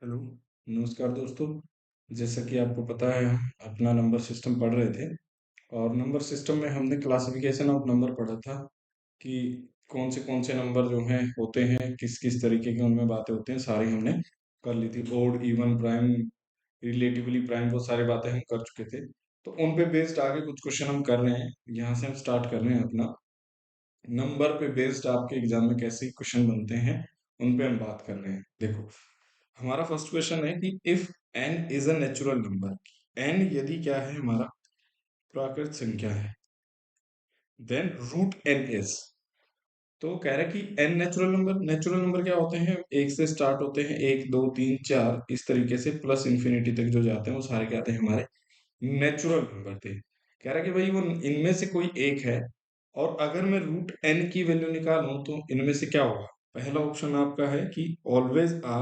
Hello. नमस्कार दोस्तों। जैसा कि आपको पता है हम अपना नंबर सिस्टम पढ़ रहे थे और नंबर सिस्टम में हमने क्लासिफिकेशन ऑफ नंबर पढ़ा था कि कौन से नंबर जो हैं होते हैं, किस किस तरीके के उनमें बातें होती हैं, सारी हमने कर ली थी। Odd, even, prime, relatively prime, वो सारी बातें हम कर चुके थे। तो उन पे बेस्ड आगे कुछ क्वेश्चन हम कर रहे हैं। यहाँ से हम स्टार्ट कर रहे हैं अपना नंबर पे बेस्ड आपके एग्जाम में कैसे क्वेश्चन बनते हैं, उन पे हम बात कर रहे हैं। देखो, हमारा फर्स्ट क्वेश्चन है कि if n is a natural number, n यदि क्या है, हमारा प्राकृत संख्या है, देन रूट n इज। तो कह रहा है कि n नेचुरल नंबर क्या होते हैं, एक से स्टार्ट होते हैं, एक दो तीन चार इस तरीके से प्लस इंफिनिटी तक जो जाते हैं वो सारे क्या आते हैं, हमारे नेचुरल नंबर थे। कह रहा है कि भाई वो इनमें से कोई एक है, और अगर मैं रूट n की वैल्यू निकालूं तो इनमें से क्या होगा। पहला ऑप्शन आपका है कि ऑलवेज आ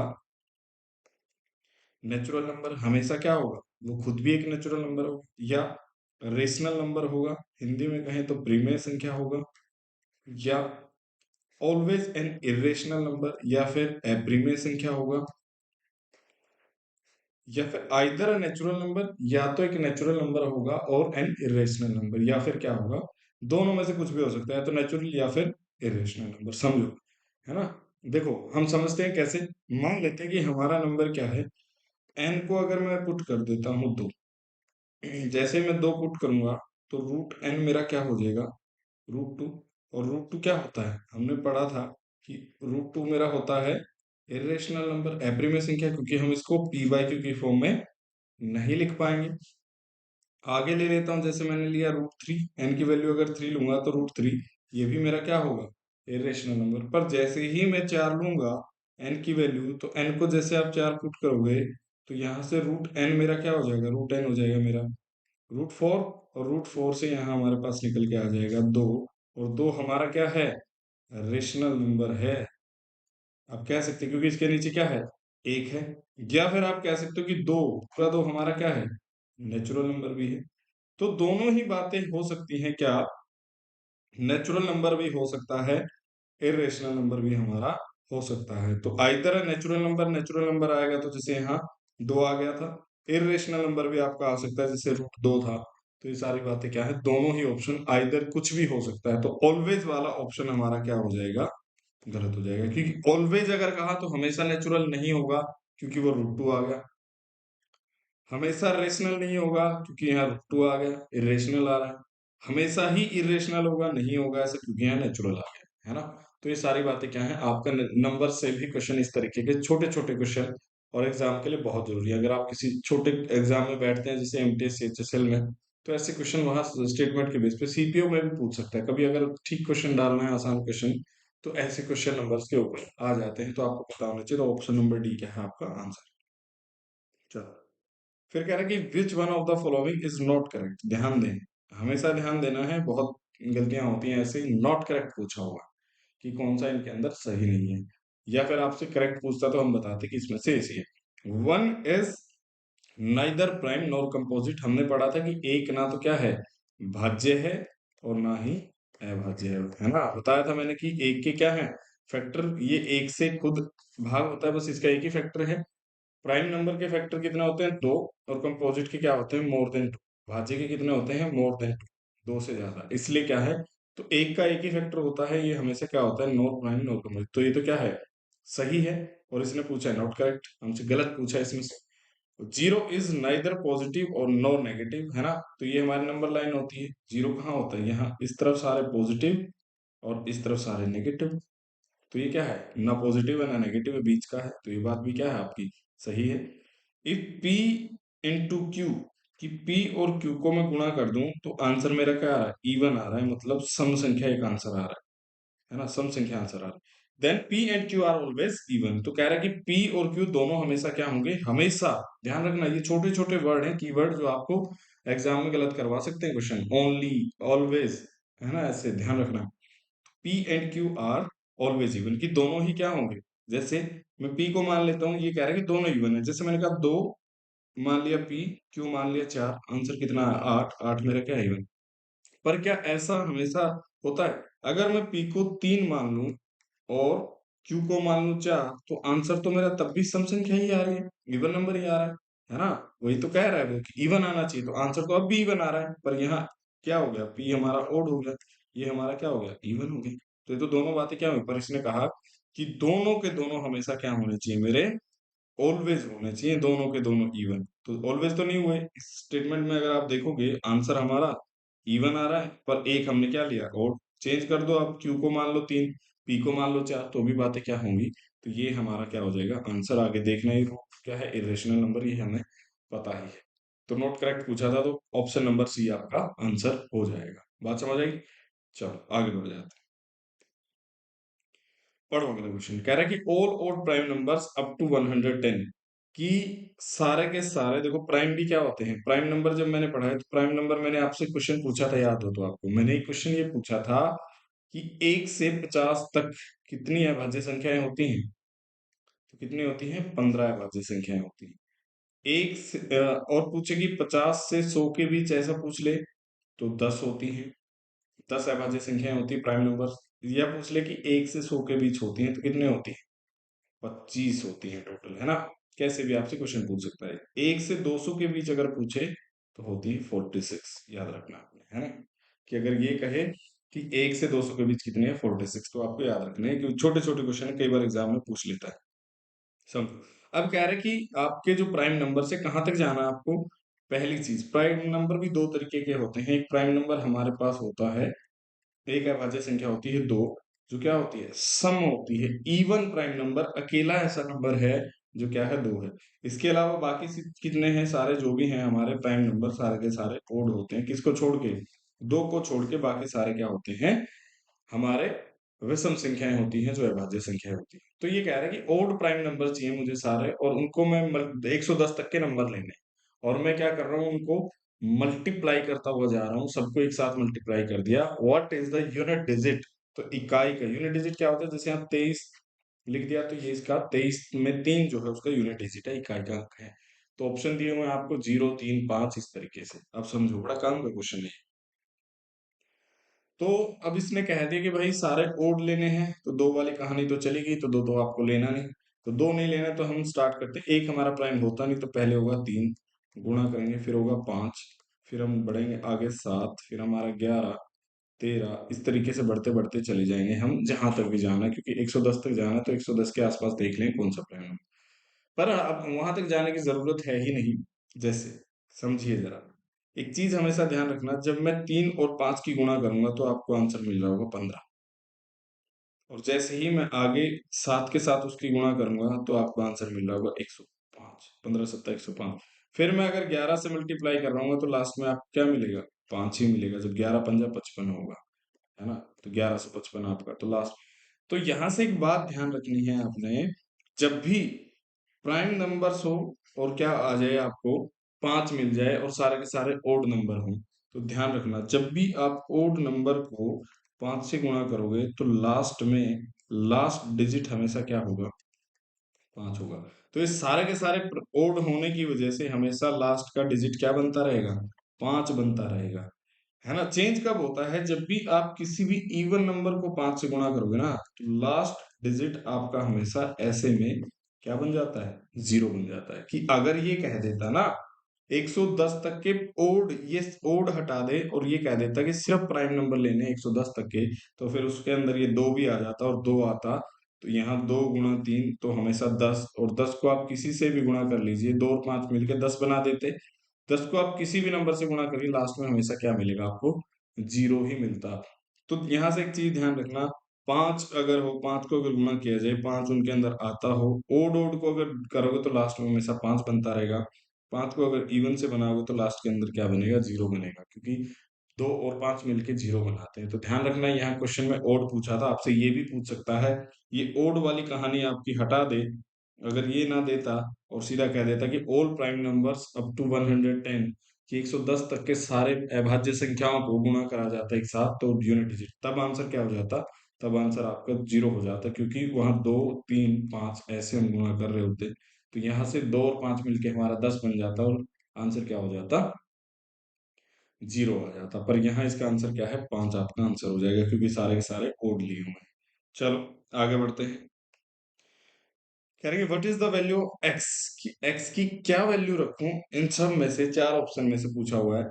नेचुरल नंबर, हमेशा क्या होगा, वो खुद भी एक नेचुरल नंबर होगा, या रेशनल नंबर होगा, हिंदी में कहें तो प्रीमेय संख्या होगा, या ऑलवेज एन इरेशनल नंबर, या फिर अप्रीमेय संख्या होगा, या फिर आइदर अ नेचुरल नंबर, या तो एक नेचुरल नंबर होगा और एन इरेशनल नंबर, या फिर क्या होगा, दोनों में से कुछ भी हो सकता है, तो नेचुरल या फिर इरेशनल नंबर, समझो, है ना। देखो, हम समझते हैं कैसे। मान लेते हैं कि हमारा नंबर क्या है, एन को अगर मैं पुट कर देता हूँ दो, जैसे मैं दो पुट करूंगा तो रूट एन मेरा क्या हो जाएगा, रूट टू। और रूट टू क्या होता है, हमने पढ़ा था कि रूट टू मेरा होता है इरेशनल नंबर, अप्रीमेय संख्या, क्योंकि हम इसको पी बाई क्यू की फॉर्म में नहीं लिख पाएंगे। आगे ले लेता हूँ, जैसे मैंने लिया रूट थ्री, एन की वैल्यू अगर थ्री लूंगा तो रूट थ्री, ये भी मेरा क्या होगा, इरेशनल नंबर। पर जैसे ही मैं चार लूंगा एन की वैल्यू, तो एन को जैसे आप चार पुट करोगे तो यहाँ से रूट एन मेरा क्या हो जाएगा, रूट एन हो जाएगा मेरा रूट फोर। और रूट फोर से यहाँ हमारे पास निकल के आ जाएगा दो, और दो हमारा क्या है, रेशनल नंबर है। आप कह सकते हैं क्योंकि इसके नीचे क्या है, एक है। या फिर आप कह सकते हो कि दो, पूरा दो हमारा क्या है, नेचुरल नंबर भी है। तो दोनों ही बातें हो सकती हैं क्या, नेचुरल नंबर भी हो सकता है, इरेशनल नंबर भी हमारा हो सकता है। तो आइदर नेचुरल नंबर आएगा तो जैसे यहाँ दो आ गया था, इरेशनल नंबर भी आपका आ सकता है जैसे रूट दो था। तो ये सारी बातें क्या है, दोनों ही ऑप्शन आइदर कुछ भी हो सकता है। तो ऑलवेज वाला ऑप्शन हमारा क्या हो जाएगा, गलत हो जाएगा, क्योंकि ऑलवेज अगर कहा तो हमेशा नेचुरल नहीं होगा, क्योंकि वो रूट टू आ गया। हमेशा रेशनल नहीं होगा क्योंकि यहाँ रूट टू आ गया, इरेशनल आ रहा है। हमेशा ही इरेशनल होगा, नहीं होगा ऐसा, क्योंकि यहाँ नेचुरल आ गया, है ना। तो ये सारी बातें क्या है, आपका नंबर से भी क्वेश्चन, इस तरीके के छोटे छोटे क्वेश्चन और एग्जाम के लिए बहुत जरूरी है। अगर आप किसी छोटे एग्जाम में बैठते हैं जैसे एमटीएस एचएसएल में, तो ऐसे क्वेश्चन वहां स्टेटमेंट के बेस पे सीपीओ में भी पूछ सकता है कभी, अगर ठीक क्वेश्चन डालना है, आसान क्वेश्चन, तो ऐसे क्वेश्चन नंबर्स के ऊपर आ जाते हैं। तो आपको पता होना चाहिए। तो ऑप्शन नंबर डी क्या है आपका आंसर। चलो, फिर कह रहा है कि विच one of the following is not correct. ध्यान दें, हमेशा ध्यान देना है, बहुत गलतियां होती हैं ऐसे ही। नॉट करेक्ट पूछा होगा कि कौन सा इनके अंदर सही नहीं है, या फिर आपसे करेक्ट पूछता तो हम बताते कि इसमें से ऐसी है। One is neither prime nor composite. हमने पढ़ा था कि एक ना तो क्या है, भाज्य है, और ना ही अभाज्य है ना। बताया था मैंने कि एक के क्या है, फैक्टर, ये एक से खुद भाग होता है, बस इसका एक ही फैक्टर है। प्राइम नंबर के फैक्टर कितने होते हैं, दो। और कंपोजिट के क्या होते हैं, मोर देन टू। भाज्य के कितने होते हैं, मोर देन टू, दो से ज्यादा। इसलिए क्या है, तो एक का एक ही फैक्टर होता है, ये हमेशा क्या होता है, नॉर प्राइम नॉर कंपोजिट। तो ये तो क्या है, सही है। और इसने पूछा है नॉट करेक्ट, हमसे गलत पूछा है इसमें से। जीरो इज नाइदर पॉजिटिव और नॉर नेगेटिव, है ना। तो ये हमारी नंबर लाइन होती है। जीरो कहाँ होता है, यहाँ इस तरफ सारे पॉजिटिव और इस तरफ सारे नेगेटिव। तो ये क्या है, ना पॉजिटिव है ना नेगेटिव है, बीच का है। तो ये बात भी क्या है आपकी, सही है। इफ P इंटू क्यू, कि P और Q को मैं गुणा कर दूं तो आंसर मेरा क्या आ रहा है, इवन आ रहा है, मतलब सम संख्या एक आंसर आ रहा है ना, सम संख्या आंसर आ रहा है। Then P and Q are always even. तो कह रहा है कि P और Q दोनों हमेशा क्या होंगे, हमेशा। ध्यान रखना, ये छोटे छोटे वर्ड हैं, कीवर्ड, जो आपको एग्जाम में गलत करवा सकते हैं क्वेश्चन। ओनली, ऑलवेज, है ना, ऐसे ध्यान रखना। P and Q R always even, कि दोनों ही क्या होंगे। जैसे मैं पी को मान लेता हूँ, ये कह रहा है कि दोनों इवन है। जैसे मैंने कहा दो मान लिया पी, क्यू मान लिया चार, आंसर कितना है, आठ। आठ मेरा क्या है, इवन। पर क्या ऐसा हमेशा होता है, अगर मैं पी को तीन मान लूं और क्यू को मान लो चार, तो आंसर तो मेरा तब भी सम संख्या ही आ रही है, इवन नंबर ही आ रहा है ना। वही तो कह रहा है वो कि इवन आना चाहिए, तो आंसर तो अब भी इवन आ रहा है, पर यहाँ क्या हो गया, पी हमारा ओड हो गया, ये हमारा क्या हो गया, इवन हो गया। तो ये तो दोनों बातें क्या हुई, पर इसने कहा कि दोनों के दोनों हमेशा क्या होने चाहिए मेरे, ऑलवेज होने चाहिए दोनों के दोनों इवन। तो ऑलवेज तो नहीं हुए इस स्टेटमेंट में, अगर आप देखोगे आंसर हमारा इवन आ रहा है, पर एक हमने क्या लिया, और चेंज कर दो, आप क्यू को मान लो तीन, पी को मान लो चार, तो भी बातें क्या होंगी। तो ये हमारा क्या हो जाएगा आंसर, आगे देखना ही क्या है, इरेशनल नंबर, ये हमें पता ही है। तो नोट करेक्ट पूछा था, तो ऑप्शन नंबर सी आपका आंसर हो जाएगा। बात समझ आएगी। चलो आगे बढ़ जाते हैं। पढ़ो अगला क्वेश्चन, कह रहा है कि all odd prime numbers up to 110, कि सारे के सारे, देखो प्राइम भी क्या होते हैं, प्राइम नंबर जब मैंने पढ़ा है, तो प्राइम नंबर मैंने आपसे क्वेश्चन पूछा था, याद हो तो आपको, मैंने एक क्वेश्चन ये पूछा था कि 1 से 50 तक कितनी अभाज्य संख्याएं होती हैं, तो कितनी होती हैं, 15 अभाज्य संख्याएं होती हैं। और पूछे कि 50 से 100 के बीच ऐसा पूछ ले, तो 10 होती हैं, 10 अभाज्य संख्याएं होती है प्राइम नंबर। या पूछ ले कि 1 से 100 के बीच होती हैं, तो कितने होती हैं, 25 होती है टोटल, है ना। कैसे भी आपसे क्वेश्चन पूछ सकता है। 1 से 200 के बीच अगर पूछे तो होती है 46, याद रखना आपने, है ना। कि अगर ये कहे कि 1 से 200 के बीच कितने हैं, 46, तो आपको याद रखना है, क्योंकि छोटे छोटे क्वेश्चन कई बार एग्जाम में पूछ लेता है। समझो। अब कह रहे कि आपके जो प्राइम नंबर से कहां तक जाना है आपको। पहली चीज, प्राइम नंबर भी दो तरीके के होते हैं। एक प्राइम नंबर हमारे पास होता है, एक अभाज्य संख्या होती है दो, जो क्या होती है, सम होती है। इवन प्राइम नंबर अकेला ऐसा नंबर है जो क्या है, दो है। इसके अलावा बाकी कितने हैं, सारे जो भी हैं हमारे प्राइम नंबर, सारे के सारे ओड होते हैं, किसको छोड़ के, दो को छोड़ के बाकी सारे क्या होते हैं, हमारे विषम संख्याएं होती हैं, जो अभाज्य संख्याएं होती हैं। तो ये कह रहा है कि ओड प्राइम नंबर चाहिए मुझे सारे, और उनको मैं 110 तक के नंबर लेने, और मैं क्या कर रहा हूँ, उनको मल्टीप्लाई करता हुआ जा रहा हूँ, सबको एक साथ मल्टीप्लाई कर दिया। What is the unit digit, तो इकाई का यूनिट डिजिट क्या होता है, जैसे यहाँ 23 लिख दिया, तो ये इसका 23 में 3 जो है उसका यूनिट डिजिट है, इकाई का अंक है। तो ऑप्शन दिए हुए हैं आपको 0, 3, 5, इस तरीके से। अब समझो, बड़ा काम का क्वेश्चन है। तो अब इसने कह दिया कि भाई सारे ओड लेने हैं, तो दो वाली कहानी तो चली गई, तो दो तो आपको लेना नहीं। तो दो नहीं लेना, तो हम स्टार्ट करते हैं। एक हमारा प्राइम होता नहीं, तो पहले होगा 3, गुणा करेंगे, फिर होगा 5, फिर हम बढ़ेंगे आगे 7, फिर हमारा 11, 13, इस तरीके से बढ़ते बढ़ते चले जाएंगे हम, जहां तक भी जाना है, क्योंकि 110 तक जाना है, तो 110 के आसपास देख लें कौन सा प्राइम है। पर अब वहां तक जाने की जरूरत है ही नहीं। जैसे, समझिए जरा, एक चीज हमेशा ध्यान रखना, जब मैं 3 और 5 की गुणा करूंगा, तो आपको आंसर मिल रहा होगा 15, और जैसे ही मैं आगे 7 के साथ उसकी गुणा करूंगा, तो आपको आंसर मिल रहा होगा 105, 15 7 105। फिर मैं अगर 11 से मल्टीप्लाई कर रहा हूँ, तो लास्ट में आपको क्या मिलेगा, 5 ही मिलेगा, जब 11 5 55 होगा, है ना। तो 1155 आपका, तो लास्ट। तो यहां से एक बात ध्यान रखनी है आपने, जब भी प्राइम नंबर्स हो और क्या आ जाए आपको, 5 मिल जाए और सारे के सारे ओड नंबर हो, तो ध्यान रखना, जब भी आप ओड नंबर को 5 से गुणा करोगे, तो लास्ट में लास्ट डिजिट हमेशा क्या होगा, 5 होगा। तो ये सारे के सारे ओड होने की वजह से हमेशा लास्ट का डिजिट क्या बनता रहेगा, 5 बनता रहेगा, है ना। चेंज कब होता है, जब भी आप किसी भी इवन नंबर को 5 से गुणा करोगे ना, तो लास्ट डिजिट आपका हमेशा ऐसे में क्या बन जाता है, 0 बन जाता है। कि अगर ये कह देता ना 110 तक के ओड, ये ओड हटा दे और ये कह देता कि सिर्फ प्राइम नंबर लेने 110 तक के, तो फिर उसके अंदर ये 2 भी आ जाता और 2 आता, तो यहाँ 2 गुणा 3 तो हमेशा 10, और 10 को आप किसी से भी गुणा कर लीजिए, 2 और 5 मिलकर 10 बना देते। 10 को आप किसी भी नंबर से गुणा करिए, लास्ट में हमेशा क्या मिलेगा आपको, 0 ही मिलता। तो यहाँ से एक चीज ध्यान रखना, 5 अगर हो, 5 को अगर गुणा किया जाए, 5 उनके अंदर आता हो, ओड ओड को अगर करोगे, तो लास्ट में हमेशा 5 बनता रहेगा। 5 को अगर इवन से बनाओगे, तो लास्ट के अंदर क्या बनेगा, 0 बनेगा, क्योंकि 2 और 5 मिलके 0 बनाते हैं। तो ध्यान रखना, यहाँ क्वेश्चन में ओड पूछा था, आपसे ये भी पूछ सकता है, ये ओड वाली कहानी आपकी हटा दे। अगर ये ना देता और सीधा कह देता कि all prime numbers up to 110, कि 110 तक के सारे अभाज्य संख्याओं को गुणा करा जाता है एक साथ, तो यूनिट डिजिट, तब आंसर क्या हो जाता, तब आंसर आपका 0 हो जाता, क्योंकि वहां 2 3 5 ऐसे हम गुणा कर रहे होते। तो यहाँ से 2 और 5 मिलके हमारा 10 बन जाता, और आंसर क्या हो जाता, 0 आ जाता। पर यहाँ इसका आंसर क्या है, 5 आपका आंसर हो जाएगा, क्योंकि सारे के सारे कोड लिए हुए हैं। चलो आगे बढ़ते हैं। करेंगे what is the value of x की, एक्स की क्या वैल्यू रखूं इन सब में से, चार ऑप्शन में से पूछा हुआ है।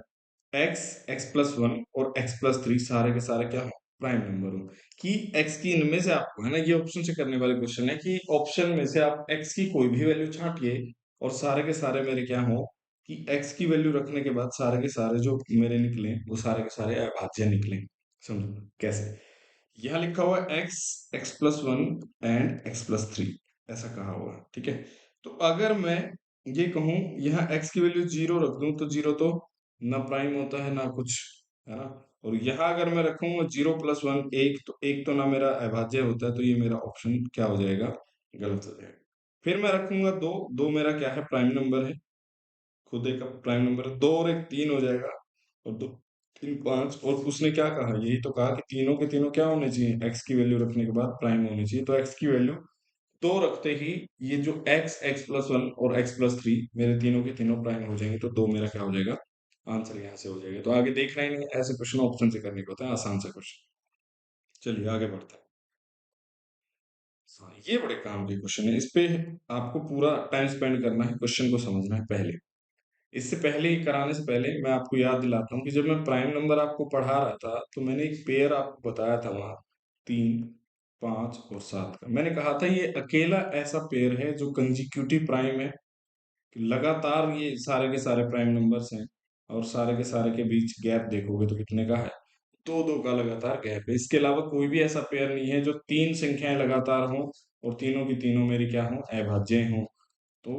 एक्स, एक्स+1 और एक्स+3 सारे के सारे क्या हो, प्राइम नंबर हो। कि एक्स की इनमें से आपको है ना, ये ऑप्शन से करने वाले क्वेश्चन है कि ऑप्शन में से आप एक्स की कोई भी वैल्यू छांटिए और सारे के सारे मेरे क्या हो, कि एक्स की वैल्यू रखने के बाद सारे के सारे जो मेरे निकले वो सारे के सारे अभाज्य निकले। समझो कैसे। यहाँ लिखा हुआ है एक्स, एक्स+1 एंड एक्स+3, ऐसा कहा हुआ है, ठीक है। तो अगर मैं ये कहूं यहाँ एक्स की वैल्यू 0 रख दूं, तो 0 तो ना प्राइम होता है ना कुछ, है ना। और यहाँ अगर मैं रखूंगा 0+1 1, तो एक तो ना मेरा अभाज्य होता है, तो ये मेरा ऑप्शन क्या हो जाएगा, गलत हो जाएगा। फिर मैं रखूंगा 2, 2 मेरा क्या है, प्राइम नंबर है, खुद एक प्राइम नंबर है, 2 और 1 3 हो जाएगा, और 2 3 5। और उसने क्या कहा, यही तो कहा कि तीनों के तीनों क्या होने चाहिए, एक्स की वैल्यू रखने के बाद प्राइम होनी चाहिए। तो एक्स की वैल्यू 2 रखते ही ये जो एक्स, एक्स+1 और एक्स+3 मेरे तीनों के तीनों प्राइम हो जाएंगे, तो 2 मेरा क्या हो जाएगा, आंसर यहाँ से हो जाएगा। तो आगे देखना ही नहीं है, ऐसे क्वेश्चन ऑप्शन से करने को होता है, आसान से क्वेश्चन। चलिए आगे बढ़ते हैं। हाँ, ये बड़े काम के क्वेश्चन है, इस पे आपको पूरा टाइम स्पेंड करना है, क्वेश्चन को समझना है पहले। इससे पहले ही कराने से पहले मैं आपको याद दिलाता हूँ कि जब मैं प्राइम नंबर आपको पढ़ा रहा था, तो मैंने एक पेयर आपको बताया था वहां, 3 5 और 7 का। मैंने कहा था ये अकेला ऐसा पेयर है जो कंजिक्यूटिव प्राइम है, कि लगातार ये सारे के सारे प्राइम नंबर्स हैं, और सारे के सारे के बीच गैप देखोगे तो कितने का है, 2 2 का लगातार गैप है। इसके अलावा कोई भी ऐसा पेयर नहीं है जो तीन संख्याएं लगातार हों और तीनों की तीनों मेरी क्या हों, अभाज्य हों। तो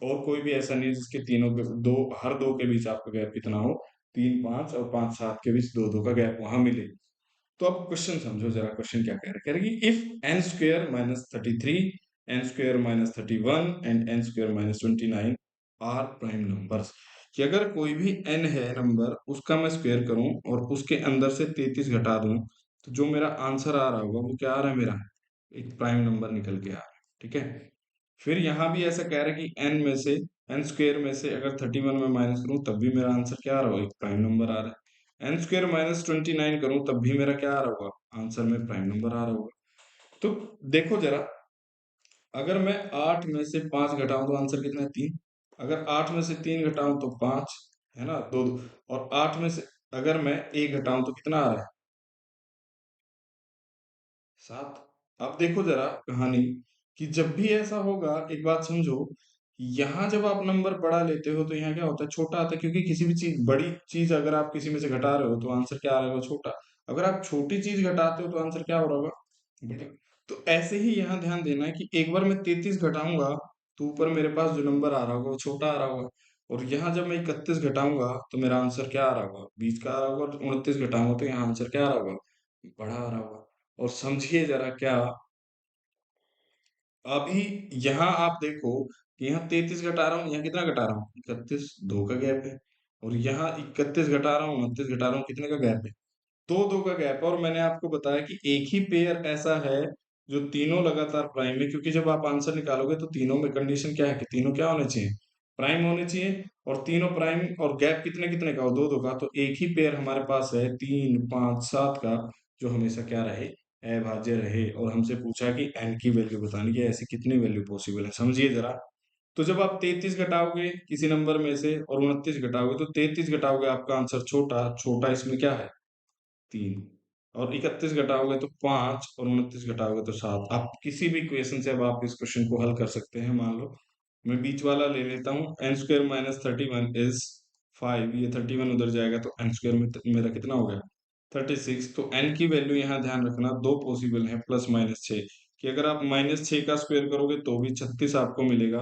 और कोई भी ऐसा नहीं है जिसके तीनों के दो, हर दो के बीच आपका गैप कितना हो, 3 5 और 5 7 के बीच 2 2 का गैप वहां मिले। तो अब क्वेश्चन समझो जरा, क्वेश्चन क्या कह रहा है कि if n² - 33, n² - 31 and n² - 29 are prime numbers, कि अगर कोई भी n है नंबर, उसका मैं स्क्वायर करूं और उसके अंदर से 33 घटा दूं, तो जो मेरा आंसर आ रहा होगा वो क्या आ रहा है, मेरा एक प्राइम नंबर निकल के आ रहा है, ठीक है। फिर यहाँ भी ऐसा कह रहा है कि n में से, n² में से अगर 31 में माइनस करूं तब भी मेरा आंसर क्या आ रहा होगा, एक प्राइम नंबर आ रहा है। n² - 29 करूं तब भी मेरा क्या आ रहा होगा, आंसर में प्राइम नंबर आ रहा होगा। तो देखो जरा, अगर मैं 8 में से 5 घटाऊं तो आंसर कितना है, 3। अगर 8 में से 3 घटाऊं तो 5, है ना, 2 2। और 8 में से अगर मैं 1 घटाऊं तो कितना आ रहा है, 7। अब देखो जरा कहानी, कि जब भी ऐसा होगा, एक बात समझो, यहाँ जब आप नंबर बड़ा लेते हो तो यहाँ क्या होता है, छोटा आता है, क्योंकि किसी भी चीज, बड़ी चीज अगर आप किसी में से घटा रहे हो तो आंसर क्या आ रहा होगा, छोटा। अगर आप छोटी चीज घटाते हो तो आंसर क्या हो रहा होगा, बड़ा। तो ऐसे ही यहाँ ध्यान देना है कि एक बार मैं 33 घटाऊंगा तो ऊपर मेरे पास जो नंबर आ रहा होगा वो छोटा आ रहा होगा, और यहाँ जब मैं 31 घटाऊंगा तो मेरा आंसर क्या आ रहा होगा, बीच का आ रहा होगा, और 29 घटाऊंगा तो यहाँ आंसर क्या आ रहा होगा, बड़ा आ रहा होगा। और समझिए जरा क्या, अभी यहाँ आप देखो कि यहाँ 33 घटा रहा हूँ, यहाँ कितना घटा रहा हूँ, 31, 2 का गैप है। और यहाँ 31 घटा रहा हूँ, 29 घटा रहा हूँ, कितने का गैप है, 2 2 का गैप है। और मैंने आपको बताया कि एक ही पेयर ऐसा है जो तीनों लगातार प्राइम है, क्योंकि जब आप आंसर निकालोगे तो तीनों में कंडीशन क्या है कि तीनों क्या होने चाहिए, प्राइम होने चाहिए। और तीनों प्राइम, और गैप कितने कितने का हो, 2 2 का। तो एक ही पेयर हमारे पास है 3 5 7 का, जो हमेशा क्या रहे, अभाज्य रहे। और हमसे पूछा कि एन की वैल्यू बतानी है, ऐसी कितनी वैल्यू पॉसिबल है, समझिए जरा। तो जब आप 33 घटाओगे किसी नंबर में से और 29 घटाओगे, तो 33 घटाओगे आपका आंसर छोटा, छोटा इसमें क्या है, 3। और 31 घटाओगे तो 5, और 29 घटाओगे तो 7। आप किसी भी इक्वेशन से अब आप इस क्वेश्चन को हल कर सकते हैं। मान लो मैं बीच वाला ले लेता हूँ, n² - 31 इज 5, ये 31 उधर जाएगा तो n² में मेरा कितना हो गया, 36। तो n की वैल्यू यहाँ ध्यान रखना, दो पॉसिबल है, +-6, कि अगर आप -6 का स्क्वायर करोगे तो भी 36 आपको मिलेगा,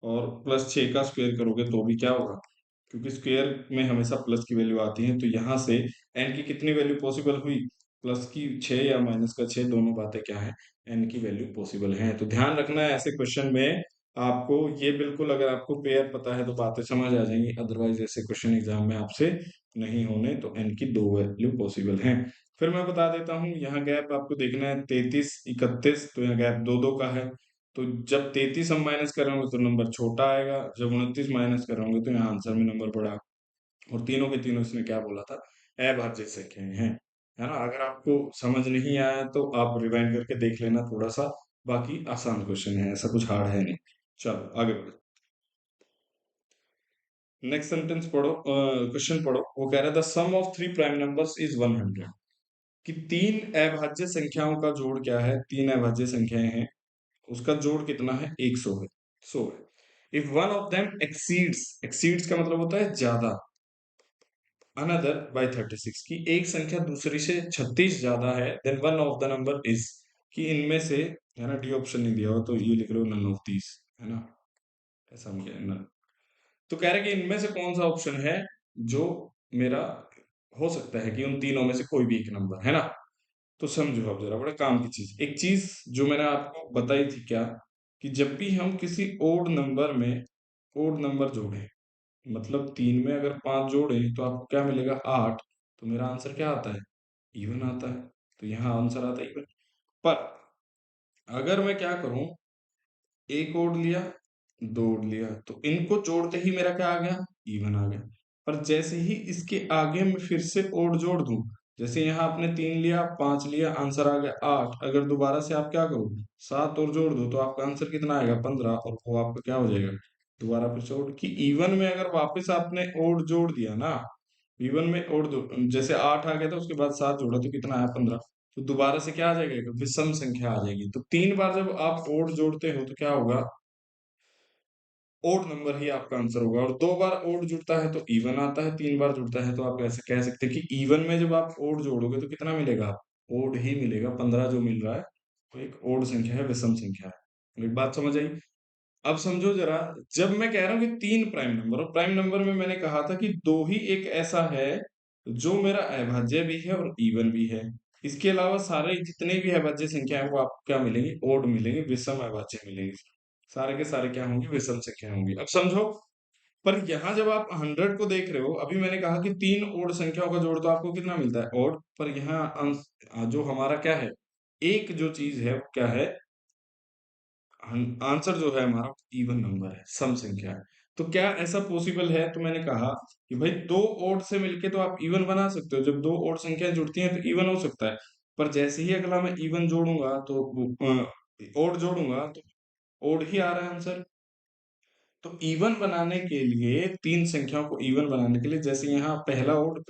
और +6 का स्क्वायर करोगे तो भी क्या होगा, क्योंकि स्क्वायर में हमेशा प्लस की वैल्यू आती है। तो यहाँ से एन की कितनी वैल्यू पॉसिबल हुई, प्लस की 6 या माइनस का 6, दोनों बातें क्या है, एन की वैल्यू पॉसिबल है। तो ध्यान रखना है ऐसे क्वेश्चन में आपको, ये बिल्कुल अगर आपको पेयर पता है तो बातें समझ आ जाएंगी, अदरवाइज ऐसे क्वेश्चन एग्जाम में आपसे नहीं होने। तो एन की दो वैल्यू पॉसिबल हैं। फिर मैं बता देता हूँ, यहाँ गैप आपको देखना है 33 31, तो यहाँ गैप 2 2 का है। तो जब 33 हम माइनस करेंगे तो नंबर छोटा आएगा, जब 29 माइनस करेंगे तो यहाँ आंसर में नंबर बड़ा। और तीनों के तीनों इसने क्या बोला था, अभाज्य संख्याएं हैं, है ना। अगर आपको समझ नहीं आया तो आप रिवाइंड करके देख लेना थोड़ा सा, बाकी आसान क्वेश्चन है, ऐसा कुछ हार्ड है नहीं। चलो आगे बढ़ो। नेक्स्ट सेंटेंस पढ़ो, क्वेश्चन पढ़ो। वो कह रहा है the sum of three prime numbers is 100, कि तीन अभाज्य संख्याओं का जोड़ क्या है, तीन अभाज्य संख्याएं हैं, उसका जोड़ कितना है, 100 है, 100 है। If one of them exceeds, exceeds का मतलब होता है ज्यादा, अनदर बाय 36, की एक संख्या दूसरी से 36 ज्यादा है, then one of the number is, कि इनमें से, है ना, डी ऑप्शन नहीं दिया हो तो ये लिख लो नन ऑफ दीस, है ना, ऐसा हम क्या नन। तो कह रहे हैं कि इनमें से कौन सा ऑप्शन है जो मेरा हो सकता है कि उन तीनों में से कोई भी एक नंबर, है ना। तो समझो अब जरा, बड़ा काम की चीज, एक चीज जो मैंने आपको बताई थी क्या, कि जब भी हम किसी ओड नंबर में ओड नंबर जोड़ें, मतलब तीन में अगर पांच जोड़े तो आपको क्या मिलेगा, 8, तो मेरा आंसर क्या आता है, इवन आता है। तो यहाँ आंसर आता है इवन। पर अगर मैं क्या करूं, एक ओड लिया, दो ओड लिया, तो इनको जोड़ते ही मेरा क्या आ गया, इवन आ गया। पर जैसे ही इसके आगे मैं फिर से ओड जोड़ दूं, जैसे यहाँ आपने तीन लिया, पांच लिया, आंसर आ गया 8, अगर दोबारा से आप क्या करो, सात और जोड़ दो, तो आपका आंसर कितना आएगा, 15, और वो आपका क्या हो जाएगा, दोबारा फिर से ओड। कि इवन में अगर वापस आपने ओड जोड़ दिया ना, इवन में ओड दो, जैसे 8 आ गया था, उसके बाद 7 जोड़ा तो कितना आया, 15, तो दोबारा से क्या आ जाएगा, एक विषम संख्या आ जाएगी। तो तीन बार जब आप ओड जोड़ते हो तो क्या होगा, ओड नंबर ही आपका आंसर होगा। और दो बार ओड जुड़ता है तो इवन आता है, तीन बार जुड़ता है तो आप ऐसे कह सकते हैं कि इवन में जब आप ओड जोड़ोगे तो कितना मिलेगा, आप ओड ही मिलेगा, 15 जो मिल रहा है वो एक ओड संख्या है, विषम संख्या है। एक बात समझ आई। अब समझो जरा, जब मैं कह रहा हूँ कि तीन प्राइम नंबर, और प्राइम नंबर में मैंने कहा था कि दो ही एक ऐसा है जो मेरा अभाज्य भी है और इवन भी है, इसके अलावा सारे जितने भी अभाज्य संख्या है वो आपको क्या मिलेंगे, ओड मिलेंगे, विषम अभाज्य मिलेंगे, सारे के सारे क्या होंगे, विषम संख्या होंगी। अब समझो, पर यहाँ जब आप 100 को देख रहे हो, अभी मैंने कहा कि तीन ओड संख्याओं का जोड़ तो आपको कितना मिलता है, ओड, पर यहाँ जो हमारा क्या है, एक जो चीज है वो क्या है, आंसर जो है हमारा इवन नंबर है, सम संख्या है। तो क्या ऐसा पॉसिबल है, तो मैंने कहा कि भाई दो ओड से मिलके तो आप इवन बना सकते हो, जब दो ओड संख्याएं जुड़ती हैं तो इवन हो सकता है। पर जैसे ही अगला मैं इवन जोड़ूंगा तो ओड जोड़ूंगा तो ओड ही आ रहा है आंसर। तो इवन बनाने के लिए, तीन संख्याओं को इवन बनाने के लिए, जैसे यहाँ पहला ओड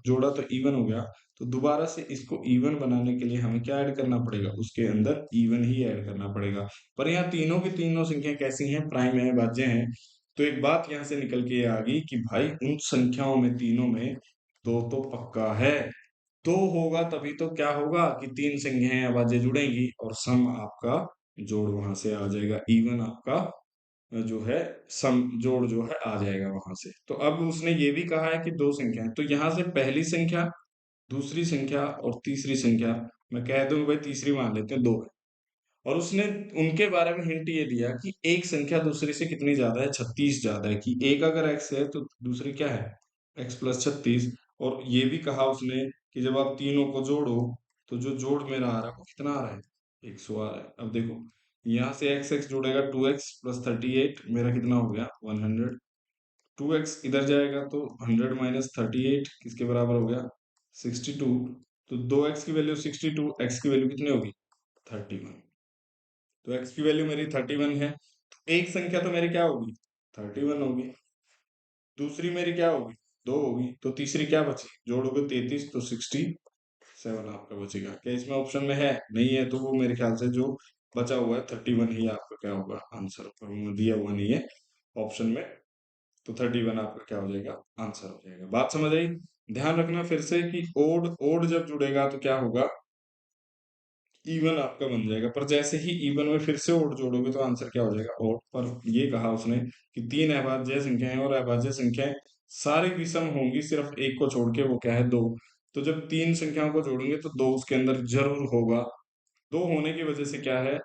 जोड़ा तो इवन हो गया, तो दोबारा से इसको इवन बनाने के लिए हमें क्या ऐड करना पड़ेगा, उसके अंदर इवन ही ऐड करना पड़ेगा। पर यहाँ तीनों की तीनों संख्याएं कैसी हैं, प्राइम है, भाज्य हैं। तो एक बात यहाँ से निकल के आ गई कि भाई उन संख्याओं में, तीनों में दो तो पक्का है। दो होगा तभी तो क्या होगा, कि तीन संख्याएं अभाज्य जुड़ेंगी और सम आपका जोड़ वहां से आ जाएगा, इवन आपका जो है सम जोड़ जो है आ जाएगा वहां से। तो अब उसने ये भी कहा है कि दो संख्या है, तो यहां से पहली संख्या, दूसरी संख्या और तीसरी संख्या, मैं कह दूं भाई तीसरी मान लेते हैं, दो है। और उसने उनके बारे में हिंट ये दिया कि एक संख्या दूसरी से कितनी ज्यादा है, 36 ज्यादा है, कि एक अगर एक्स है तो दूसरी क्या है, एक्स प्लस 36। और ये भी कहा उसने कि जब आप तीनों को जोड़ो तो जो जोड़ मेरा आ रहा है वो कितना आ रहा है, 100 आ रहा है। अब देखो, यहाँ से एक्स एक्स जुड़ेगा, 2x प्लस 38 मेरा कितना हो गया, 100। 2x इधर जाएगा तो 100 माइनस 38 किसके बराबर हो गया, 62। तो 2x की वैल्यू 62, x की वैल्यू कितनी होगी, 31। तो x की वैल्यू मेरी 31 है, तो एक संख्या तो मेरी क्या होगी, 31 होगी, दूसरी मेरी क्या होगी, दो होगी, तो तीसरी क्या बची, जोड़ोगे 33 तो 67 आपका बचेगा। क्या इसमें ऑप्शन में है, नहीं है, तो वो मेरे ख्याल से जो बचा हुआ है 31 ही आपका क्या होगा आंसर, पर वो दिया हुआ नहीं है ऑप्शन में। तो 31 आपका क्या हो जाएगा, आंसर हो जाएगा। बात समझ आई। ध्यान रखना फिर से कि ओड ओड जब जुड़ेगा तो क्या होगा, इवन आपका बन जाएगा। पर जैसे ही इवन में फिर से ओड जोड़ोगे तो आंसर क्या हो जाएगा, ओड। पर ये कहा उसने कि तीन अभाज्य संख्याएं, और अभाज्य संख्याएं सारी विषम होंगी, सिर्फ एक को छोड़ के, वो क्या है, दो। तो जब तीन संख्याओं को जोड़ेंगे तो दो उसके अंदर जरूर होगा। दो होने की वजह से क्या है,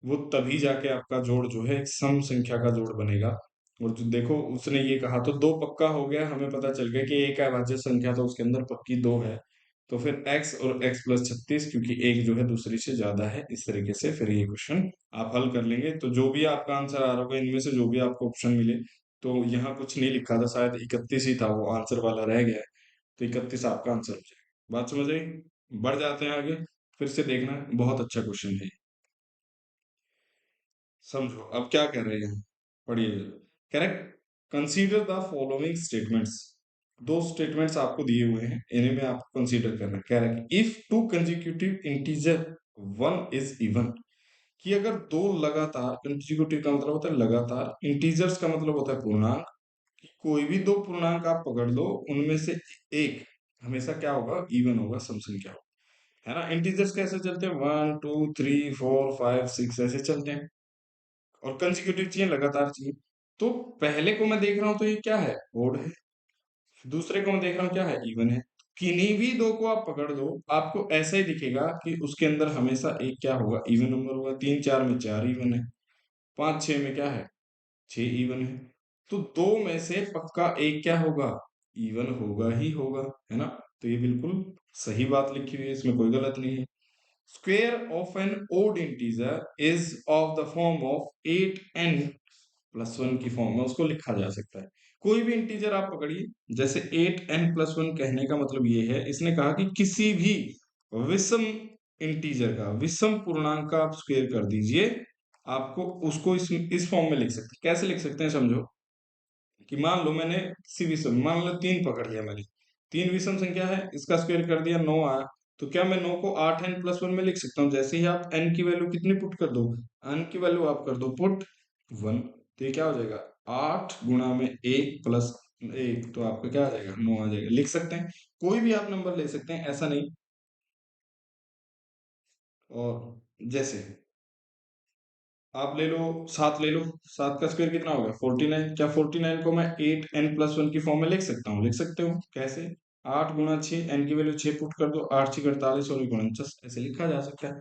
वो तभी जाके आपका जोड़ जो है एक सम संख्या का जोड़ बनेगा। और जो देखो उसने ये कहा तो दो पक्का हो गया, हमें पता चल गया कि एक अभाज्य संख्या तो उसके अंदर पक्की दो है। तो फिर x और x प्लस 36, क्योंकि एक जो है दूसरी से ज्यादा है, इस तरीके से फिर ये क्वेश्चन आप हल कर लेंगे। तो जो भी आपका आंसर आ रहा होगा इनमें से, जो भी आपको ऑप्शन मिले, तो यहाँ कुछ नहीं लिखा था, शायद 31 ही था, वो आंसर वाला रह गया है। तो 31 आपका आंसर हो जाएगा। बात समझ आई। बढ़ जाते हैं आगे, फिर से देखना, बहुत अच्छा क्वेश्चन है। समझो अब क्या कर रहे हैं, पढ़िए। Correct, consider the following statements. दो स्टेटमेंट्स आपको दिए हुए हैं, इन्हें में आपको कंसीडर करना है। कह रहा है कि if two consecutive integer one is even, कि अगर दो लगातार, कंजिक्यूटिव का मतलब होता है लगातार, इंटीजर्स का मतलब होता है पूर्णांक, कि कोई भी दो पूर्णांक आप पकड़ लो, उनमें से एक हमेशा क्या होगा, इवन होगा, सम संख्या होगा, है ना। इंटीजर्स कैसे चलते हैं, 1 2 3 4 5 6 ऐसे चलते हैं, और कंसेक्यूटिव चाहिए, लगातार चाहिए। तो पहले को मैं देख रहा हूं तो ये क्या है, ओड है। दूसरे को मैं देख रहा हूँ क्या है, इवन है। किन्हीं भी दो को आप पकड़ दो, आपको ऐसा ही दिखेगा कि उसके अंदर हमेशा एक क्या होगा, इवन नंबर होगा। 3 4 में 4 इवन है, 5 6 में क्या है, 6 इवन है। तो दो में से पक्का एक क्या होगा, इवन होगा ही होगा, है ना। तो ये बिल्कुल सही बात लिखी हुई है, इसमें कोई गलत नहीं है। Square of an odd integer is of the form of 8n+1 की फॉर्म में उसको लिखा जा सकता है। कोई भी इंटीजर आप पकड़िए, जैसे 8n+1, कहने का मतलब ये है, इसने कहा कि किसी भी विषम इंटीजर का, विषम पूर्णांक का आप स्क्वेयर कर दीजिए, आपको उसको इस फॉर्म में लिख सकते हैं। कैसे लिख सकते हैं, समझो। कि मान लो मैंने किसी विषम, मान लो 3 पकड़ लिया मैंने, 3 विषम संख्या है, इसका स्क्वायर कर दिया, 9 आया। तो क्या मैं 9 को 8n+1 में लिख सकता हूँ। जैसे ही आप n की वैल्यू कितनी पुट कर दो, n की वैल्यू आप कर दो पुट 1, तो ये क्या हो जाएगा, 8 गुणा में 1+1, तो आपका क्या आ जाएगा, 9 आ जाएगा। लिख सकते हैं, कोई भी आप नंबर ले सकते हैं, ऐसा नहीं। और जैसे आप ले लो, 7 ले लो, 7 का स्क्वायर कितना होगा, 49। क्या 49 को मैं 8n+1 की फॉर्म में लिख सकता हूँ, लिख सकते हो। कैसे, 8 गुणा 6, n की वैल्यू 6 पुट कर दो, 8 6 48 और 49, ऐसे लिखा जा सकता है।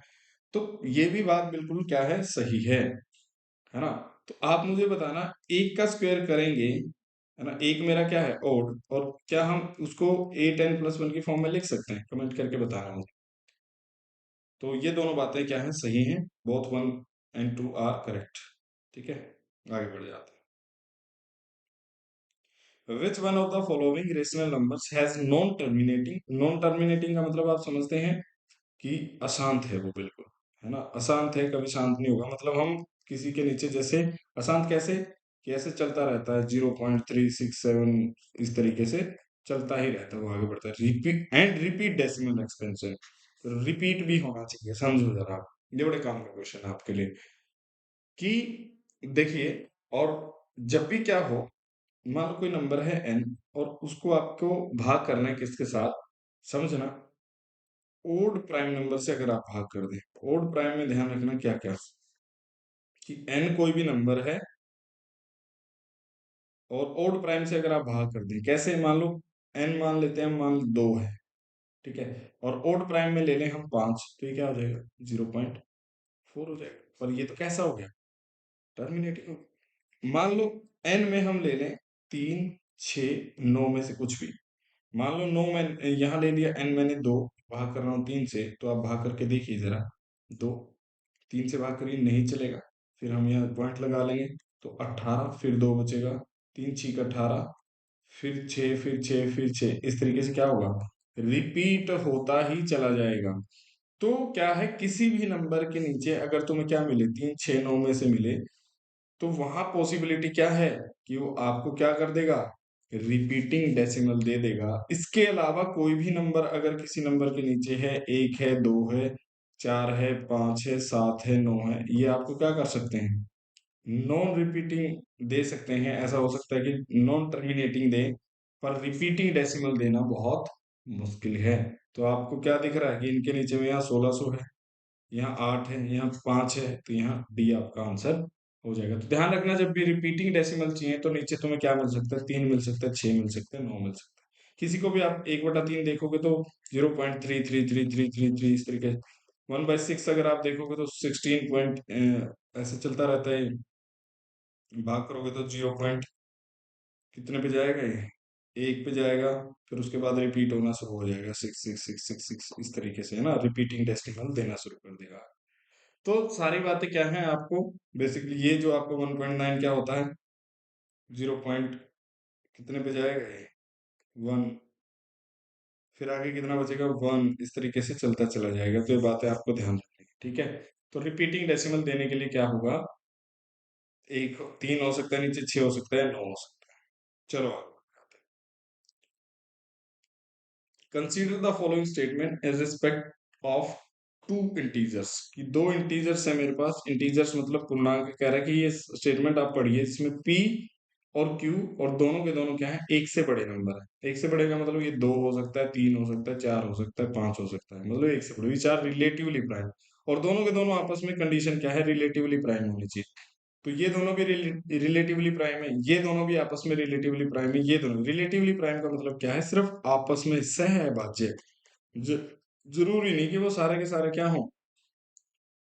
तो ये भी बात बिल्कुल क्या है, सही है ना। तो आप मुझे बताना, एक का स्क्वायर करेंगे, है ना, एक मेरा क्या है, ओड, और क्या हम उसको 8n+1 की फॉर्म में लिख सकते हैं, कमेंट करके बताना मुझे। तो ये दोनों बातें क्या हैं, सही हैं। Both 1 and 2 are correct. ठीक है, आगे बढ़ जाते हैं। Which one of the following rational numbers has non terminating. Non terminating का मतलब आप समझते हैं कि अशांत है वो, बिल्कुल, है ना। अशांत है, कभी शांत नहीं होगा, मतलब हम किसी के नीचे, जैसे अशांत कैसे, कि ऐसे चलता रहता है, 0.367 इस तरीके से चलता ही रहता है, वो आगे बढ़ता है। रिपीट डेसिमल एक्सपेंशन, रिपीट भी होना चाहिए, समझो जरा आप। ये बड़े काम का क्वेश्चन है आपके लिए। कि देखिए, और जब भी क्या हो, मान लो कोई नंबर है n, और उसको आपको भाग करना है किसके साथ, समझना। ओड प्राइम नंबर से अगर आप भाग कर दें, ओड प्राइम में ध्यान रखना क्या क्या, कि n कोई भी नंबर है, और ओड प्राइम से अगर आप भाग कर दें, कैसे, मान लो n मान लेते हैं हम, मान लो 2 है, ठीक है, और ओड प्राइम में ले लें हम 5, तो ये क्या हो जाएगा, 0.4 हो जाएगा। पर ये तो कैसा हो गया, टर्मिनेटिंग। मान लो n में हम ले लें 3 6 9 में से कुछ भी। मान लो 9 में यहाँ ले लिया, n मैंने 2, भाग कर रहा हूँ 3 से, तो आप भाग करके देखिए जरा। 2, 3 से भाग करिए, नहीं चलेगा। फिर हम यहाँ पॉइंट लगा लेंगे, तो 18, फिर 2 बचेगा, 3 6 18, फिर 6 फिर 6 फिर 6, इस तरीके से क्या होगा, रिपीट होता ही चला जाएगा। तो क्या है, किसी भी नंबर के नीचे अगर तुम्हें क्या मिले, 3 6 9 में से मिले, तो वहां पॉसिबिलिटी क्या है, कि वो आपको क्या कर देगा, रिपीटिंग डेसिमल दे देगा। इसके अलावा कोई भी नंबर अगर किसी नंबर के नीचे है, 1 है, 2 है, 4 है, 5 है, 7 है, 9 है, ये आपको क्या कर सकते हैं, नॉन रिपीटिंग दे सकते हैं। ऐसा हो सकता है कि नॉन टर्मिनेटिंग दे, पर रिपीटिंग डेसिमल देना बहुत मुश्किल है। तो आपको क्या दिख रहा है, कि इनके नीचे में यहाँ 1600 है, यहाँ 8 है, यहाँ 5 है, तो यहाँ डी आपका आंसर हो जाएगा। तो ध्यान रखना, जब भी रिपीटिंग डेसिमल चाहिए, तो नीचे तुम्हें क्या मिल सकता है, 3 मिल सकता है, 6 मिल सकता है, 9 मिल सकता है। किसी को भी आप 1/3 देखोगे तो 0.333333 इस तरीके। 1/6 अगर आप देखोगे तो 16 पॉइंट ऐसे चलता रहता है। भाग करोगे तो 0 पॉइंट कितने पे जाएगा, ये 1 पे जाएगा। फिर उसके बाद रिपीट होना शुरू हो जाएगा, 6 6 6 6 6, इस तरीके से, है ना, रिपीटिंग डेसिमल देना शुरू कर देगा। तो सारी बातें क्या हैं आपको, बेसिकली ये जो आपको 1.9 क्या होता है, 0 पॉइंट कितने पे जाएगा ये, 1, फिर आगे कितना बचेगा, 1, इस तरीके से चलता चला जाएगा। तो ये बातें आपको ध्यान रखनी है, ठीक है। तो रिपीटिंग डेसिमल देने के लिए क्या होगा, एक तीन हो सकता है, नीचे छह हो सकता है, नौ हो सकता है। चलो आगे, consider the following statement as respect of two integers, कि दो इंटीजर्स है मेरे पास, इंटीजर्स मतलब पूर्णांक, कह रहा है कि ये स्टेटमेंट आप पढ़िए, इसमें पी और क्यू और दोनों के दोनों क्या है, एक से बड़े नंबर है। एक से बड़े का मतलब ये दो हो सकता है, तीन हो सकता है, चार हो सकता है, पांच हो सकता है, मतलब एक से बड़े, ये चार रिलेटिवली प्राइम, और दोनों के दोनों आपस में कंडीशन क्या है, रिलेटिवली प्राइम होनी चाहिए। तो ये दोनों भी रिलेटिवली प्राइम है, ये दोनों भी आपस में रिलेटिवली प्राइम है, ये दोनों रिलेटिवली प्राइम का मतलब क्या है, सिर्फ आपस में सहभाज्य। ज- जरूरी नहीं कि वो सारे के सारे क्या हो।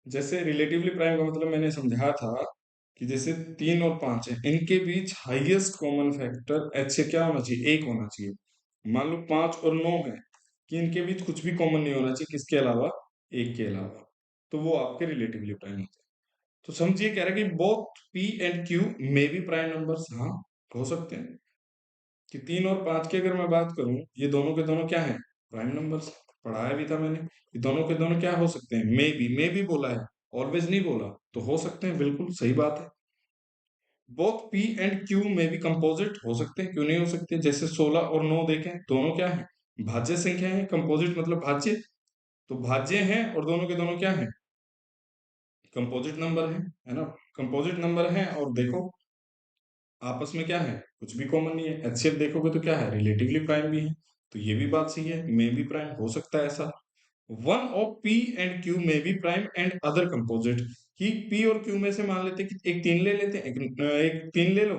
जैसे रिलेटिवली प्राइम का मतलब मैंने समझा था कि जैसे तीन और पांच है, इनके बीच हाईएस्ट कॉमन फैक्टर एच से क्या होना चाहिए, एक होना चाहिए। मान लो पांच और नौ है, कि इनके बीच कुछ भी कॉमन नहीं होना चाहिए, किसके अलावा, एक के अलावा, तो वो आपके रिलेटिवली प्राइम होते हैं। तो समझिए, कह रहा है कि both P and Q may be prime numbers, हाँ हो सकते हैं। कि तीन और पांच की अगर मैं बात करूं, ये दोनों के दोनों क्या है, प्राइम नंबर्स। पढ़ाया भी था मैंने, ये दोनों के दोनों क्या हो सकते हैं, मे भी बोला है, ऑलवेज नहीं बोला, तो हो सकते हैं, बिल्कुल सही बात है। बोथ पी एंड क्यू में भी कंपोजिट हो सकते हैं, क्यों नहीं हो सकते, जैसे 16 और 9 देखें, दोनों क्या है, भाज्य संख्या है, कंपोजिट मतलब भाज्य, तो भाज्य हैं और दोनों के दोनों क्या है, कंपोजिट नंबर है ना। कंपोजिट नंबर है और देखो आपस में क्या है, कुछ भी कॉमन नहीं है, एचसीएफ देखोगे तो क्या है, रिलेटिवली प्राइम भी है, तो ये भी बात सही है, मे भी प्राइम हो सकता है ऐसा। One of P and Q में be prime and other composite, कि पी और क्यू में से मान लेते हैं कि एक तीन ले लेते हैं, एक तीन ले लो,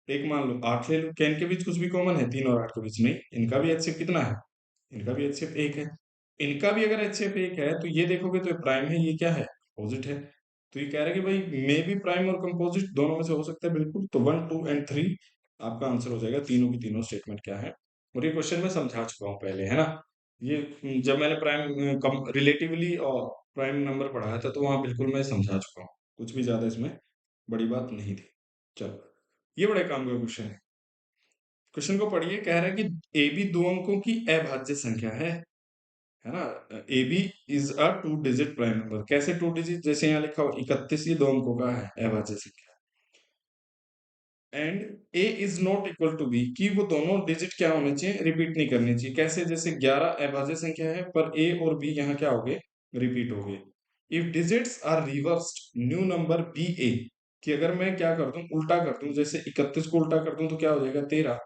एक मान लो आठ ले लो, क्या इनके बीच कुछ भी कॉमन है, तीन और आठ के बीच नहीं, इनका भी एचसीएफ कितना है, इनका भी एचसीएफ एक है। इनका भी अगर एचसीएफ एक है, तो ये देखोगे तो प्राइम है, ये क्या है, अपोजिट है। तो ये कह रहा है कि भाई मे भी प्राइम और कंपोजिट दोनों में से हो सकता है, बिल्कुल, तो वन टू एंड थ्री आपका आंसर हो जाएगा, तीनों की तीनों स्टेटमेंट क्या है। और ये क्वेश्चन मैं समझा चुका हूँ पहले, है ना। ये जब मैंने प्राइम कम रिलेटिवली और प्राइम नंबर पढ़ाया था, तो वहां बिल्कुल मैं समझा चुका हूँ, कुछ भी ज्यादा इसमें बड़ी बात नहीं थी। चलो, ये बड़े काम का क्वेश्चन है। क्वेश्चन को पढ़िए, कह रहा है कि ए बी दो अंकों की अभाज्य संख्या है ना। A B is a two digit prime number, कैसे टू डिजिट, जैसे यहाँ लिखा हो 31, ये दो अंकों का है अभाज्य संख्या। And A is not equal to B, कि वो दोनों डिजिट क्या होने चाहिए, रिपीट नहीं करनी चाहिए, कैसे, जैसे 11 अभाज्य संख्या है, पर ए और बी यहाँ क्या हो गए, रिपीट हो गए। If digits are reversed, new number be A, कि अगर मैं क्या कर दूं, उल्टा कर दूं, जैसे 31 को उल्टा कर दूं तो क्या हो जाएगा, 13,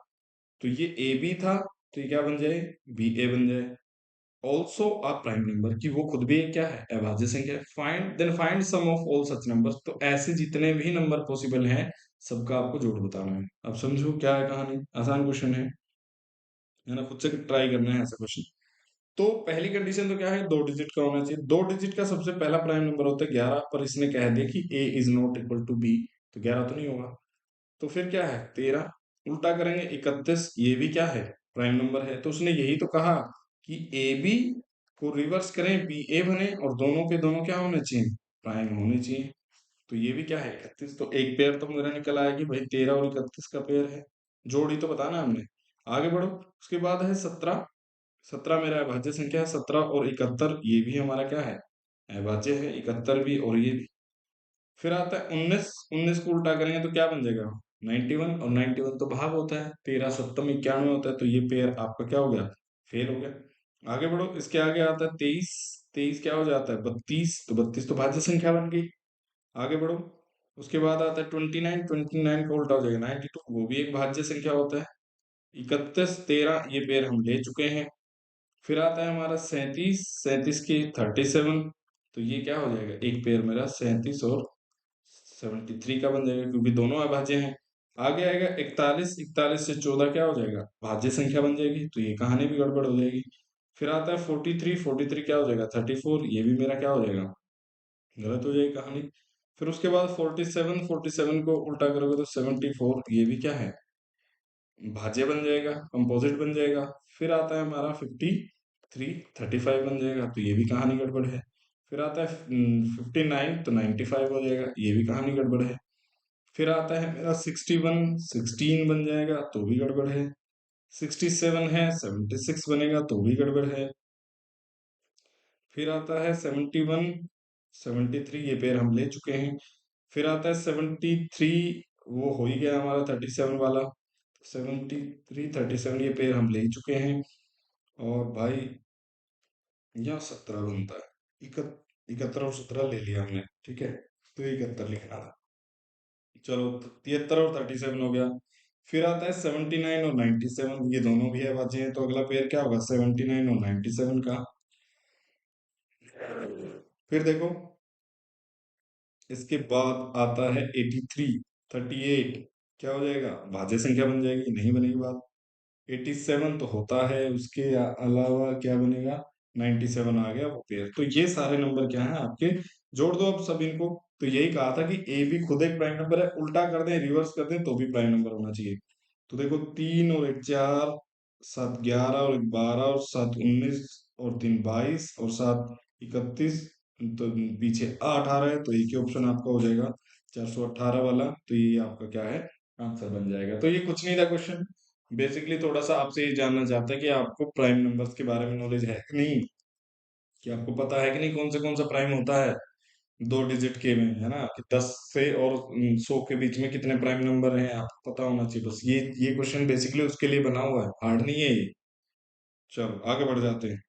तो ये ए बी था, तो ये क्या बन जाए, बी ए बन जाए। ऑल्सो अ प्राइम नंबर, कि वो खुद भी एक क्या है, अभाज्य संख्या है। Find then find sum of all such numbers, तो ऐसे जितने भी नंबर पॉसिबल हैं, सबका आपको जोड़ बताना है। अब समझो क्या है कहानी, आसान क्वेश्चन है ना, खुद से ट्राई करना है ऐसा क्वेश्चन। तो पहली कंडीशन तो क्या है, दो डिजिट का होना चाहिए, दो डिजिट का सबसे पहला प्राइम नंबर होता है 11, पर इसने कह दिया कि A is not equal to B, तो 11 तो नहीं होगा। तो फिर क्या है, 13, उल्टा करेंगे 31, ये भी क्या है, प्राइम नंबर है, तो उसने यही तो कहा कि ए बी को रिवर्स करें, बी ए बने, और दोनों के दोनों क्या होने चाहिए, प्राइम होने चाहिए। तो ये भी क्या है, 31, तो एक पेयर तो मेरा निकल आया कि भाई 13 और 31 का पेयर है, जोड़ी तो बताना हमने। आगे बढ़ो, उसके बाद है 17, 17 मेरा अभाज्य संख्या है, 17 और 71 ये भी हमारा क्या है, अभाज्य है, 71 भी और ये भी। फिर आता है 19, 19 को उल्टा करेंगे तो क्या बन जाएगा, 91, और 91 तो भाग होता है, 13 सप्तम 91 होता है, तो ये पेयर आपका क्या हो गया, फेल हो गया। आगे बढ़ो, इसके आगे आता है 23, 23 क्या हो जाता है, 32, तो 32 तो भाज्य संख्या बन गई। आगे बढ़ो, उसके बाद आता है 29, 29 का उल्टा हो जाएगा 92, वो भी एक भाज्य संख्या होता है। 31, 13 ये पेयर हम ले चुके हैं। फिर आता है हमारा 37, 37 की 37, तो ये क्या हो जाएगा, एक पेयर मेरा 37 और 73 का बन जाएगा, क्योंकि दोनों अभाज्य हैं। आगे आएगा 41, 41 से 14 क्या हो जाएगा, भाज्य संख्या बन जाएगी, तो ये कहानी भी गड़बड़ हो जाएगी। फिर आता है 43, 43 क्या हो जाएगा, 34, ये भी मेरा क्या हो जाएगा, गलत हो जाएगी कहानी। फिर उसके बाद 47, 47 को उल्टा करोगे तो 74, ये भी क्या है, भाज्य बन जाएगा, कंपोजिट बन जाएगा। फिर आता है हमारा 53, 35 बन जाएगा, तो ये भी कहानी गड़बड़ है। फिर आता है 59, तो 95 हो जाएगा, ये भी कहानी गड़बड़ है। फिर आता है मेरा 61, 16 बन जाएगा, तो भी गड़बड़ है। 67 है, 76 बनेगा, तो भी गड़बड़ है। फिर आता है 71, 73, ये पेयर हम ले चुके हैं। फिर आता है 73, वो हो ही गया हमारा 37 वाला। 73 37 ये पेयर हम ले ही चुके हैं। और भाई यहाँ 17 बनता है, 71 और 17 ले लिया हमने, ठीक है। तो 71 लिखना था। चलो 73 और 37 हो गया। फिर आता है 79 और 97, ये दोनों भी है बचे हैं, तो अगला पेयर क्या होगा 79 और 97 का। फिर देखो इसके बाद आता है 83 38, क्या हो जाएगा, भाज्य संख्या बन जाएगी, नहीं बनेगी बात। 87 तो होता है, उसके अलावा क्या बनेगा, 97 आ गया वो पेयर। तो ये सारे नंबर क्या है आपके, जोड़ दो अब सब इनको। तो यही कहा था कि ए भी खुद एक प्राइम नंबर है, उल्टा कर दें रिवर्स कर दें तो भी प्राइम नंबर होना चाहिए। तो देखो 3 और 1 4, 7 11 और 1 12 और 7 19 और 3 22 और 7 31, तो पीछे 18 है, तो एक ही ऑप्शन आपका हो जाएगा 418 वाला। तो ये आपका क्या है, आंसर बन जाएगा। तो ये कुछ नहीं था क्वेश्चन, बेसिकली थोड़ा सा आपसे ये जानना चाहता है कि आपको प्राइम नंबर्स के बारे में नॉलेज है कि नहीं, कि आपको पता है कि नहीं कौन सा प्राइम होता है 2 डिजिट के में, है ना, कि 10 से और 100 के बीच में कितने प्राइम नंबर हैं आपको पता होना चाहिए। बस ये क्वेश्चन बेसिकली उसके लिए बना हुआ है, हार्ड नहीं है ये। चलो आगे बढ़ जाते हैं।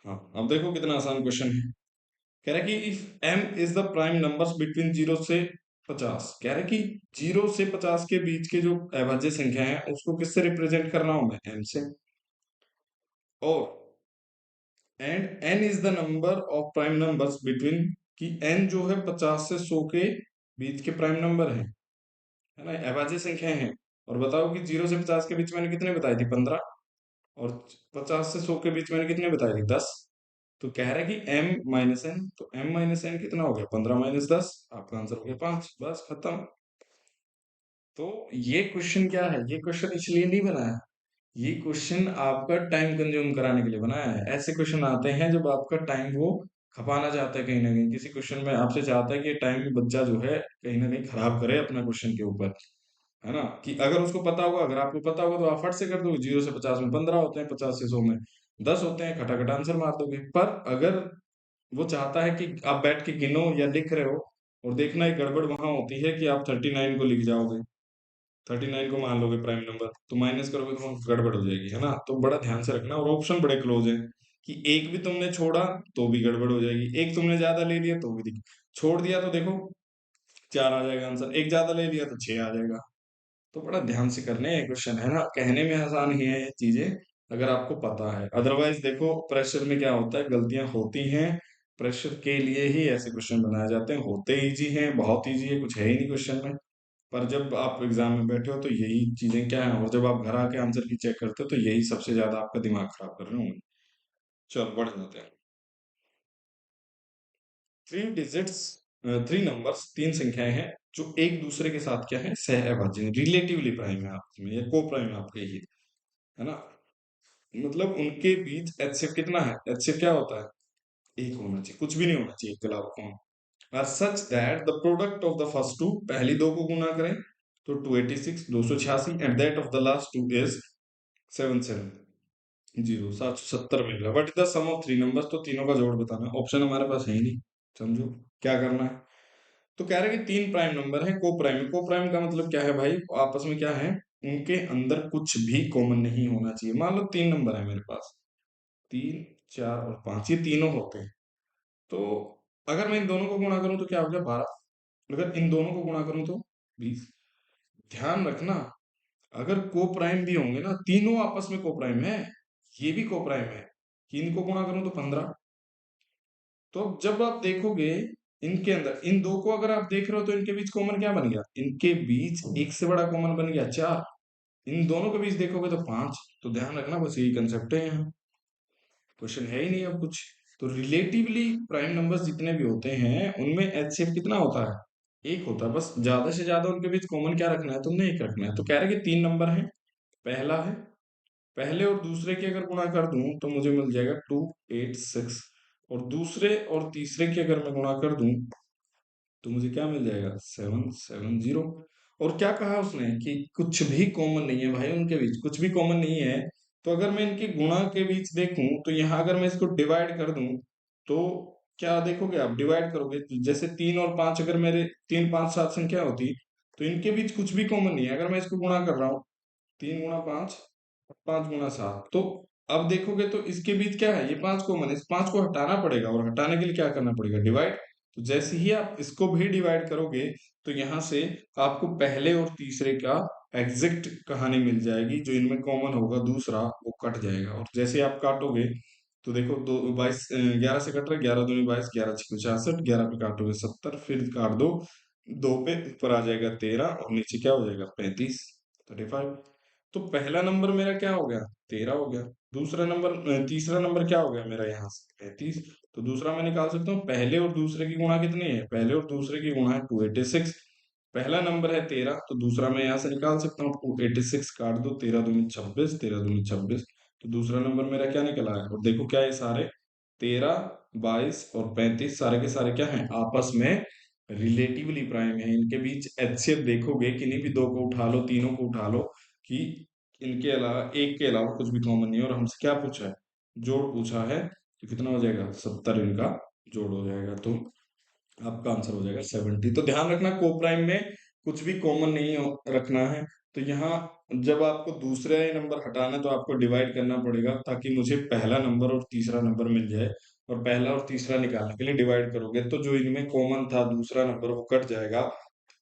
हाँ अब देखो कितना आसान क्वेश्चन है। कह रहा है कि if M is the prime numbers between 0 से 50, कह रहा है कि 0 से 50 के बीच के जो अभाज्य संख्या है उसको किससे रिप्रेजेंट करना हूं मैं, एम से। और and N is the number of prime numbers between, कि एन जो है 50 से 100 के बीच के प्राइम नंबर है ना, अभाज्य संख्या है। और बताओ कि 0 से 50 के बीच मैंने कितने बताई थी, 15। और 50 से 100 के बीच मैंने कितने बताए थे, 10। तो कह रहा है कि m माइनस एन, तो m माइनस एन कितना हो गया, 15 - 10, आपका आंसर हो गया 5, बस खत्म। तो ये क्वेश्चन क्या है, ये क्वेश्चन इसलिए नहीं बनाया, ये क्वेश्चन आपका टाइम कंज्यूम कराने के लिए बनाया है। ऐसे क्वेश्चन आते हैं जब आपका टाइम वो खपाना चाहता है कहीं ना कहीं, किसी क्वेश्चन में आपसे चाहता है कि टाइम बच्चा जो है कहीं ना कहीं खराब करे अपना क्वेश्चन के ऊपर, है ना। कि अगर उसको पता होगा, अगर आपको पता होगा तो आप फट से कर दोगे, 0 से 50 में 15 होते हैं, 50 से 100 में 10 होते हैं, खटाखट आंसर मार दोगे। पर अगर वो चाहता है कि आप बैठ के गिनो या लिख रहे हो, और देखना एक गड़बड़ वहां होती है कि आप 39 को लिख जाओगे, 39 को मान लोगे प्राइम नंबर, तो माइनस करोगे तो वहाँ गड़बड़ हो जाएगी, है ना। तो बड़ा ध्यान से रखना, और ऑप्शन बड़े क्लोज है, कि एक भी तुमने छोड़ा तो भी गड़बड़ हो जाएगी, एक तुमने ज्यादा ले लिया तो भी छोड़ दिया तो देखो 4 आ जाएगा आंसर, एक ज्यादा ले लिया तो 6 आ जाएगा। तो बड़ा ध्यान से करने हैं क्वेश्चन, है ना, कहने में आसान ही है ये चीजें अगर आपको पता है। अदरवाइज देखो प्रेशर में क्या होता है, गलतियां होती हैं, प्रेशर के लिए ही ऐसे क्वेश्चन बनाए जाते हैं, होते इजी हैं, बहुत इजी है, कुछ है ही नहीं क्वेश्चन में। पर जब आप एग्जाम में बैठे हो तो यही चीजें क्या है, और जब आप घर आके आंसर की चेक करते हो तो यही सबसे ज्यादा आपका दिमाग खराब कर रहे होंगे। चलो बढ़ जाते हैं। 3 डिजिट्स, 3 नंबर्स, 3 संख्याएं हैं जो एक दूसरे के साथ क्या है, सह अभाज्य, रिलेटिवली प्राइम है आपस में, या को प्राइम है आपके ये, है ना। मतलब उनके बीच एचसीएफ कितना है, एचसीएफ क्या होता है, एक होना चाहिए, कुछ भी नहीं होना चाहिए इसके अलावा कौन, are such that the product of the first two, पहली दो को गुना करें तो 286 286, and that of the last two is 770 770 मिल रहा है। What is the sum of 3 numbers, तो तीनों का जोड़ बताना है, ऑप्शन हमारे पास है ही नहीं, समझो क्या करना है। तो कह रहे हैं कि 3 प्राइम नंबर है, को प्राइम, को प्राइम का मतलब क्या है भाई, आपस में क्या है, उनके अंदर कुछ भी कॉमन नहीं होना चाहिए। मान लो 3 नंबर है मेरे पास, 3 4 और 5, ये तीनों होते हैं। तो अगर मैं इन दोनों को गुणा करूं तो क्या हो गया, 12। अगर इन दोनों को गुणा करूं तो 20। ध्यान रखना, अगर को प्राइम भी होंगे ना, तीनों आपस में को प्राइम है, ये भी को प्राइम है, कि इनको गुणा करूं तो 15। तो अब जब आप देखोगे इनके अंदर, इन दो को अगर आप देख रहे हो तो इनके बीच कॉमन क्या बन गया, इनके बीच एक से बड़ा कॉमन बन गया 4। इन दोनों के बीच देखोगे तो 5। तो ध्यान रखना, बस यही कंसेप्ट है यहाँ, क्वेश्चन है ही नहीं अब कुछ। तो रिलेटिवली प्राइम नंबर्स जितने भी होते हैं उनमें एचसीएफ कितना होता है, एक होता है, बस ज्यादा से ज्यादा उनके बीच कॉमन क्या रखना है, तुमने एक रखना है। तो कह रहे हैं कि 3 नंबर है, पहला है, पहले और दूसरे की अगर गुणा कर दूं तो मुझे मिल जाएगा 286, और दूसरे और तीसरे की अगर मैं गुणा कर दूं तो मुझे क्या मिल जाएगा, 770। और क्या कहा उसने कि कुछ भी कॉमन नहीं है भाई, उनके बीच कुछ भी कॉमन नहीं है। तो अगर मैं इनके गुणा के बीच देखूं तो यहां अगर मैं इसको डिवाइड कर दूं तो क्या देखोगे आप, डिवाइड करोगे, तो जैसे 3 और 5, अगर मेरे 3, 5, 7 संख्या होती, तो इनके बीच कुछ भी कॉमन नहीं है। अगर मैं इसको गुणा कर रहा हूँ, 3 गुणा 5, 5 गुणा 7, तो अब देखोगे तो इसके बीच क्या है, ये 5 कॉमन है, इस 5 को हटाना पड़ेगा, और हटाने के लिए क्या करना पड़ेगा, डिवाइड। तो जैसे ही आप इसको भी डिवाइड करोगे, तो यहाँ से आपको पहले और तीसरे का एग्जैक्ट कहानी मिल जाएगी, जो इनमें कॉमन होगा दूसरा वो कट जाएगा। और जैसे आप काटोगे, तो देखो, दो 22, 11 से कट रहा है, 11 दूनी 22, 11 6 66, 11 पे काटोगे 70, फिर काट दो, 2 पे ऊपर आ जाएगा 13, और नीचे क्या हो जाएगा, 35। तो पहला नंबर मेरा क्या हो गया, 13 हो गया। दूसरा नंबर, तीसरा नंबर क्या हो गया मेरा, यहाँ से 35। तो दूसरा मैं निकाल सकता हूँ, पहले और दूसरे की गुणा कितनी है, पहले और दूसरे की गुणा है 286। पहला नंबर है 13, तो दूसरा मैं यहाँ से निकाल सकता हूँ 286, काट दो, 13 दूनी 26, 13 दूनी 26। तो दूसरा नंबर मेरा क्या निकला है, और देखो क्या, ये सारे 13, 22 और 35 सारे के सारे क्या हैं, आपस में रिलेटिवली प्राइम है। इनके बीच एचसीएफ देखोगे, किन्हीं भी दो को उठा लो, तीनों को उठा लो, कि इनके अलावा, एक के अलावा कुछ भी कॉमन नहीं है। और हमसे क्या पूछा है, जोड़ पूछा है, तो कितना हो जाएगा, 70 इनका जोड़ हो जाएगा। तो आपका आंसर हो जाएगा 70। तो ध्यान रखना, को प्राइम में कुछ भी कॉमन नहीं रखना है। तो यहाँ जब आपको दूसरा ही नंबर हटाना है, तो आपको डिवाइड करना पड़ेगा, ताकि मुझे पहला नंबर और तीसरा नंबर मिल जाए। और पहला और तीसरा निकालने के लिए डिवाइड करोगे, तो जो इनमें कॉमन था दूसरा नंबर वो कट जाएगा,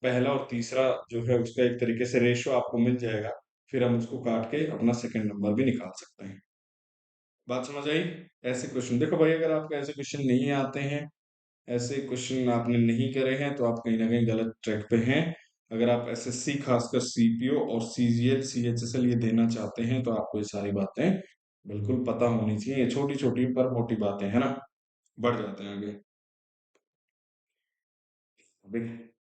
पहला और तीसरा जो है उसका एक तरीके से रेशो आपको मिल जाएगा। फिर हम उसको काट के अपना सेकंड नंबर भी निकाल सकते हैं। बात समझ आई। ऐसे क्वेश्चन देखो भाई, अगर आपको ऐसे क्वेश्चन नहीं आते हैं, ऐसे क्वेश्चन आपने नहीं करे हैं, तो आप कहीं ना कहीं गलत ट्रैक पे हैं। अगर आप एसएससी, खासकर सीपीओ और सीजीएल सीएचएसएल ये देना चाहते हैं, तो आपको ये सारी बातें बिल्कुल पता होनी चाहिए। ये छोटी छोटी पर मोटी बातें है ना, बढ़ जाते हैं आगे।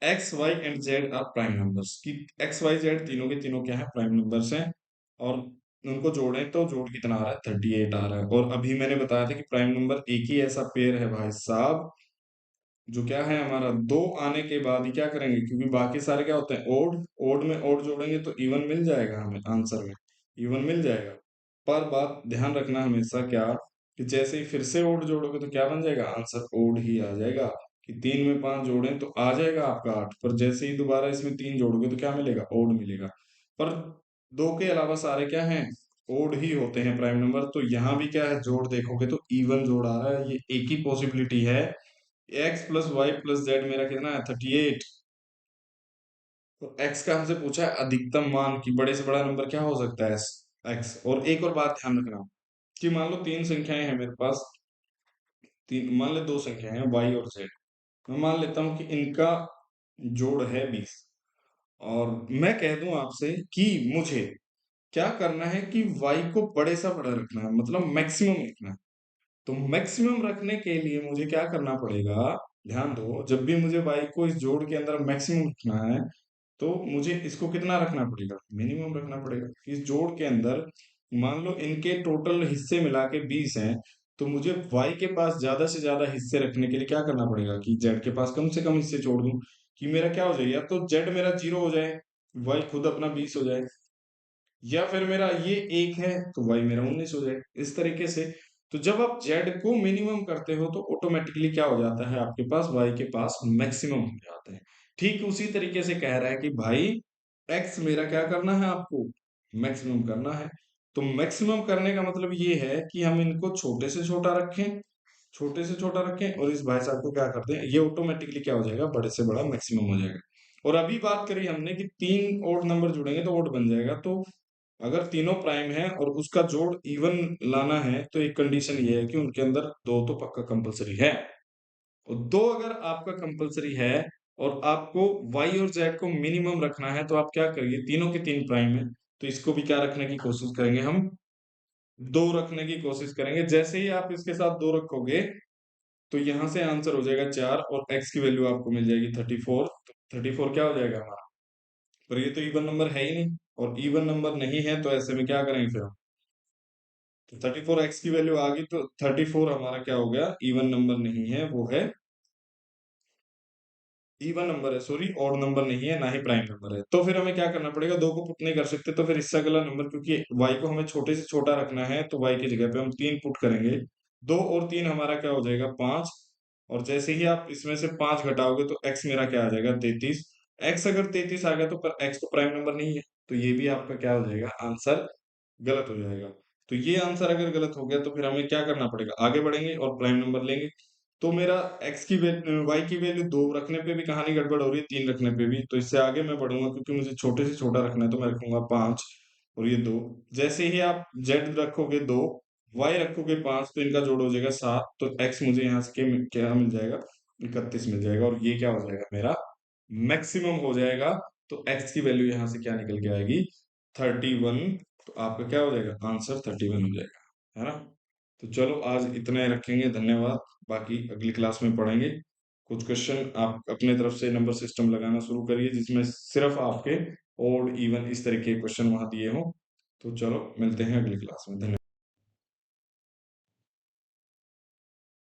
X Y and Z are prime numbers, की एक्स वाई जेड तीनों के तीनों क्या है, प्राइम नंबर्स हैं। और उनको जोड़ें तो जोड़ कितना आ रहा है, 38 आ रहा है। और अभी मैंने बताया था कि प्राइम नंबर एक ही ऐसा पेयर है भाई साहब, जो क्या है हमारा, दो आने के बाद ही क्या करेंगे, क्योंकि बाकी सारे क्या होते हैं, ओड, ओड में ओड जोड़ेंगे तो इवन मिल जाएगा हमें, आंसर में इवन मिल जाएगा। पर बात ध्यान रखना हमेशा क्या, कि जैसे ही फिर से ओड जोड़ोगे तो क्या बन जाएगा, आंसर ओड ही आ जाएगा। कि 3 में 5 जोड़ें तो आ जाएगा आपका 8, पर जैसे ही दोबारा इसमें 3 जोड़ोगे तो क्या मिलेगा, ओड मिलेगा। पर दो के अलावा सारे क्या हैं, ओड ही होते हैं प्राइम नंबर। तो यहाँ भी क्या है, जोड़ देखोगे तो इवन जोड़ आ रहा है, ये एक ही पॉसिबिलिटी है। x + y + z मेरा कितना है, 38। तो x का हमसे पूछा है अधिकतम मान, की बड़े से बड़ा नंबर क्या हो सकता है, x। और एक और बात ध्यान रखना, कि मान लो तीन संख्याएं हैं मेरे पास, तीन, मान ले दो संख्याएं हैं y और z। मैं मान लेता हूं कि इनका जोड़ है 20, और मैं कह दूं आपसे कि मुझे क्या करना है, कि y को बड़े सा बड़ा रखना है, मतलब मैक्सिमम रखना है। तो मैक्सिमम रखने के लिए मुझे क्या करना पड़ेगा, ध्यान दो, जब भी मुझे y को इस जोड़ के अंदर मैक्सिमम रखना है, तो मुझे इसको कितना रखना पड़ेगा, मिनिमम रखना पड़ेगा। इस जोड़ के अंदर मान लो इनके टोटल हिस्से मिला के 20 हैं, तो मुझे y के पास ज्यादा से ज्यादा हिस्से रखने के लिए क्या करना पड़ेगा, कि z के पास कम से कम हिस्से छोड़ दूं, कि मेरा क्या हो जाए, या तो z मेरा 0 हो जाए, y खुद अपना 20 हो जाए, या फिर मेरा ये 1 है तो y मेरा 19 हो जाए, इस तरीके से। तो जब आप z को मिनिमम करते हो, तो ऑटोमेटिकली क्या हो जाता है, आपके पास y के पास मैक्सिमम हो जाते हैं। ठीक उसी तरीके से कह रहा है कि भाई x मेरा क्या करना है, आपको मैक्सिमम करना है। तो मैक्सिमम करने का मतलब ये है कि हम इनको छोटे से छोटा रखें, छोटे से छोटा रखें, और इस भाई साहब को क्या करते हैं, ये ऑटोमेटिकली क्या हो जाएगा, बड़े से बड़ा मैक्सिमम हो जाएगा। और अभी बात करी हमने कि तीन ओड नंबर जुड़ेंगे तो ओड बन जाएगा। तो अगर तीनों प्राइम है और उसका जोड़ इवन लाना है, तो एक कंडीशन ये है कि उनके अंदर दो तो पक्का कंपलसरी है। और दो अगर आपका कंपलसरी है, और आपको y और z को मिनिमम रखना है, तो आप क्या करिए, तीनों के तीन प्राइम है, तो इसको भी क्या रखने की कोशिश करेंगे हम, दो रखने की कोशिश करेंगे। जैसे ही आप इसके साथ दो रखोगे, तो यहां से आंसर हो जाएगा 4, और x की वैल्यू आपको मिल जाएगी 34। तो 34 क्या हो जाएगा हमारा, पर ये तो इवन नंबर है ही नहीं, और इवन नंबर नहीं है, तो ऐसे में क्या करेंगे फिर हम, तो 34 x की वैल्यू आ गई, तो 34 हमारा क्या हो गया, इवन नंबर नहीं है, वो है, इवन नंबर है, सॉरी, ऑड नंबर नहीं है, ना ही प्राइम नंबर है। तो फिर हमें क्या करना पड़ेगा, दो को पुट नहीं कर सकते, तो फिर इससे अगला नंबर, क्योंकि y को हमें छोटे से छोटा रखना है, तो y की जगह पे हम 3 पुट करेंगे। 2 और 3 हमारा क्या हो जाएगा, 5। और जैसे ही आप इसमें से 5 घटाओगे तो x मेरा क्या आ जाएगा, 33। x अगर 33 आ गया तो पर x तो प्राइम नंबर नहीं है, तो ये भी आपका क्या हो जाएगा, आंसर गलत हो जाएगा। तो ये आंसर अगर गलत हो गया तो फिर हमें क्या करना पड़ेगा, आगे बढ़ेंगे और प्राइम नंबर लेंगे। तो मेरा x की वैल्यू, y की वैल्यू 2 रखने पे भी कहानी गड़बड़ हो रही है, 3 रखने पे भी। तो इससे आगे मैं बढ़ूंगा क्योंकि मुझे छोटे से छोटा रखना है, तो मैं रखूंगा 5 और ये 2। जैसे ही आप z रखोगे 2, y रखोगे 5, तो इनका जोड़ हो जाएगा 7। तो x मुझे यहाँ से क्या मिल जाएगा, 31 मिल जाएगा। और ये क्या हो जाएगा, मेरा मैक्सिमम हो जाएगा। तो x की वैल्यू यहाँ से क्या निकल के आएगी, 31। तो आपका क्या हो जाएगा, आंसर 31 हो जाएगा, है ना। तो चलो आज इतना ही रखेंगे, धन्यवाद। बाकी अगली क्लास में पढ़ेंगे। कुछ क्वेश्चन आप अपने तरफ से नंबर सिस्टम लगाना शुरू करिए जिसमें सिर्फ आपके ओड इवन इस तरह के क्वेश्चन वहां दिए हों। तो चलो मिलते हैं अगली क्लास में, धन्यवाद।